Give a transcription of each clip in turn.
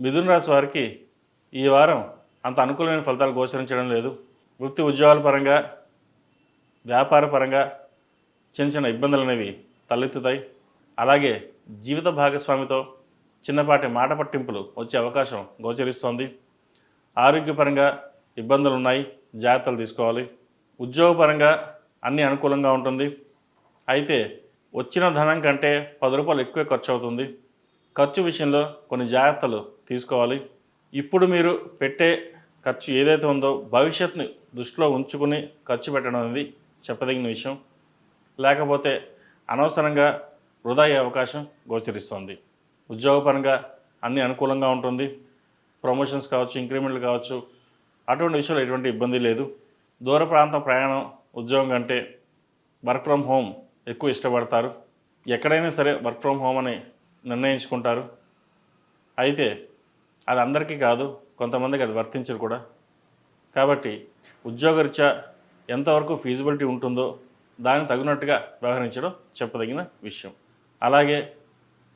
మిథున రాశి వారికి ఈ వారం అంత అనుకూలమైన ఫలితాలు గోచరించడం లేదు. వృత్తి ఉద్యోగాల పరంగా, వ్యాపార పరంగా చిన్న చిన్న ఇబ్బందులు అనేవి తలెత్తుతాయి. అలాగే జీవిత భాగస్వామితో చిన్నపాటి మాట పట్టింపులు వచ్చే అవకాశం గోచరిస్తోంది. ఆరోగ్యపరంగా ఇబ్బందులు ఉన్నాయి, జాగ్రత్తలు తీసుకోవాలి. ఉద్యోగపరంగా అన్నీ అనుకూలంగా ఉంటుంది. అయితే వచ్చిన ధనం కంటే 10 రూపాయలు ఎక్కువే ఖర్చు అవుతుంది. ఖర్చు విషయంలో కొన్ని జాగ్రత్తలు తీసుకోవాలి. ఇప్పుడు మీరు పెట్టే ఖర్చు ఏదైతే ఉందో భవిష్యత్తుని దృష్టిలో ఉంచుకుని ఖర్చు పెట్టడం అనేది చెప్పదగిన విషయం. లేకపోతే అనవసరంగా వృధా అయ్యే అవకాశం గోచరిస్తుంది. ఉద్యోగపరంగా అన్నీ అనుకూలంగా ఉంటుంది. ప్రమోషన్స్ కావచ్చు, ఇంక్రిమెంట్లు కావచ్చు, అటువంటి విషయంలో ఎటువంటి ఇబ్బంది లేదు. దూర ప్రాంతం ప్రయాణం ఉద్యోగం కంటే వర్క్ ఫ్రమ్ హోమ్ ఎక్కువ ఇష్టపడతారు. ఎక్కడైనా సరే వర్క్ ఫ్రమ్ హోమ్ అని నిర్ణయించుకుంటారు. అయితే అది అందరికీ కాదు, కొంతమందికి అది వర్తించదు కూడా. కాబట్టి ఉద్యోగరీత్యా ఎంతవరకు ఫీజిబిలిటీ ఉంటుందో దానికి తగినట్టుగా వ్యవహరించడం చెప్పదగిన విషయం. అలాగే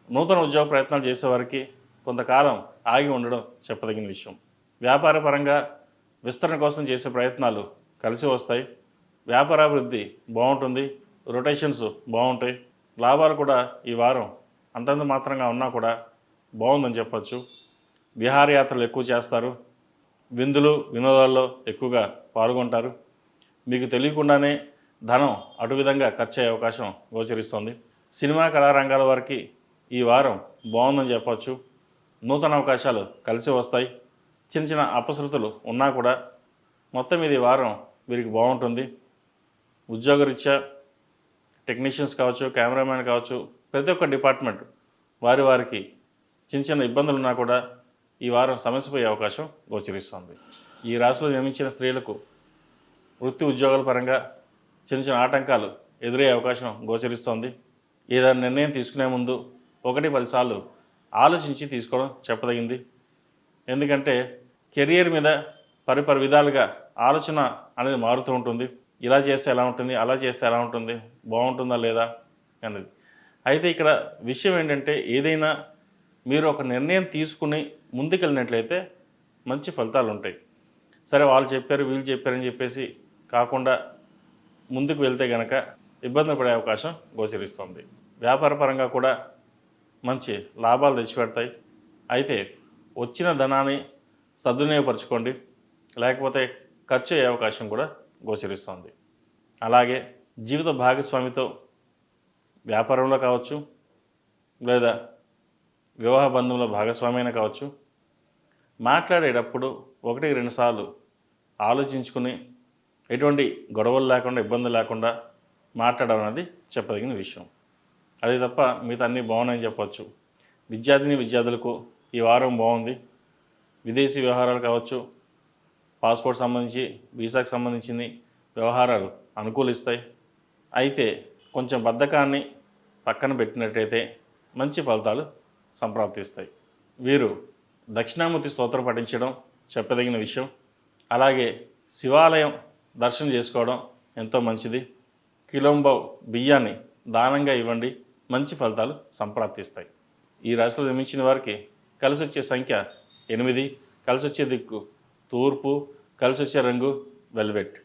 నూతన ఉద్యోగ ప్రయత్నాలు చేసేవారికి కొంతకాలం ఆగి ఉండడం చెప్పదగిన విషయం. వ్యాపార పరంగా విస్తరణ కోసం చేసే ప్రయత్నాలు కలిసి వస్తాయి. వ్యాపారాభివృద్ధి బాగుంటుంది. రొటేషన్స్ బాగుంటాయి. లాభాలు కూడా ఈ వారం అంతంత మాత్రంగా ఉన్నా కూడా బాగుందని చెప్పచ్చు. విహారయాత్రలు ఎక్కువ చేస్తారు. విందులు వినోదాల్లో ఎక్కువగా పాల్గొంటారు. మీకు తెలియకుండానే ధనం అటు విధంగా ఖర్చు అయ్యే అవకాశం గోచరిస్తుంది. సినిమా కళారంగాల వారికి ఈ వారం బాగుందని చెప్పచ్చు. నూతన అవకాశాలు కలిసి వస్తాయి. చిన్న చిన్న అపశృతులు ఉన్నా కూడా మొత్తం మీద ఈ వారం వీరికి బాగుంటుంది. ఉద్యోగరీత్యా టెక్నీషియన్స్ కావచ్చు, కెమెరామ్యాన్ కావచ్చు, ప్రతి ఒక్క డిపార్ట్మెంట్ వారికి చిన్న చిన్న ఇబ్బందులు ఉన్నా కూడా ఈ వారం సమస్యపోయే అవకాశం గోచరిస్తుంది. ఈ రాశిలో జన్మించిన స్త్రీలకు వృత్తి ఉద్యోగాల పరంగా చిన్న చిన్న ఆటంకాలు ఎదురయ్యే అవకాశం గోచరిస్తోంది. ఏదైనా నిర్ణయం తీసుకునే ముందు 1-10 సార్లు ఆలోచించి తీసుకోవడం చెప్పదగింది. ఎందుకంటే కెరియర్ మీద పరిపరి విధాలుగా ఆలోచన అనేది మారుతూ ఉంటుంది. ఇలా చేస్తే ఎలా ఉంటుంది, అలా చేస్తే ఎలా ఉంటుంది, బాగుంటుందా లేదా అనేది. అయితే ఇక్కడ విషయం ఏంటంటే ఏదైనా మీరు ఒక నిర్ణయం తీసుకుని ముందుకెళ్ళినట్లయితే మంచి ఫలితాలు ఉంటాయి. సరే వాళ్ళు చెప్పారు, వీళ్ళు చెప్పారని చెప్పేసి కాకుండా ముందుకు వెళ్తే కనుక ఇబ్బంది పడే అవకాశం గోచరిస్తుంది. వ్యాపార పరంగా కూడా మంచి లాభాలు తెచ్చిపెడతాయి. అయితే వచ్చిన ధనాన్ని సద్వినియోగపరచుకోండి, లేకపోతే ఖర్చు అయ్యే అవకాశం కూడా గోచరిస్తుంది. అలాగే జీవిత భాగస్వామితో వ్యాపారంలో కావచ్చు, లేదా వివాహ బంధంలో భాగస్వామి అయినా కావచ్చు, మాట్లాడేటప్పుడు 1-2 సార్లు ఆలోచించుకుని ఎటువంటి గొడవలు లేకుండా, ఇబ్బందులు లేకుండా మాట్లాడడం అనేది చెప్పదగిన విషయం. అది తప్ప మిగతా అన్నీ బాగున్నాయని చెప్పవచ్చు. విద్యార్థులకు ఈ వారం బాగుంది. విదేశీ వ్యవహారాలు కావచ్చు, పాస్పోర్ట్ సంబంధించి, వీసాకు సంబంధించింది వ్యవహారాలు అనుకూలిస్తాయి. అయితే కొంచెం బద్ధకాన్ని పక్కన పెట్టినట్టయితే మంచి ఫలితాలు సంప్రాప్తిస్తాయి. వీరు దక్షిణామూర్తి స్తోత్రం పఠించడం చెప్పదగిన విషయం. అలాగే శివాలయం దర్శనం చేసుకోవడం ఎంతో మంచిది. కిలోంబావు బియ్యాన్ని దానంగా ఇవ్వండి, మంచి ఫలితాలు సంప్రాప్తిస్తాయి. ఈ రాశిలో జన్మించిన వారికి కలిసి వచ్చే సంఖ్య 8, కలిసి వచ్చే దిక్కు తూర్పు, కలిసి వచ్చే రంగు వెల్వెట్.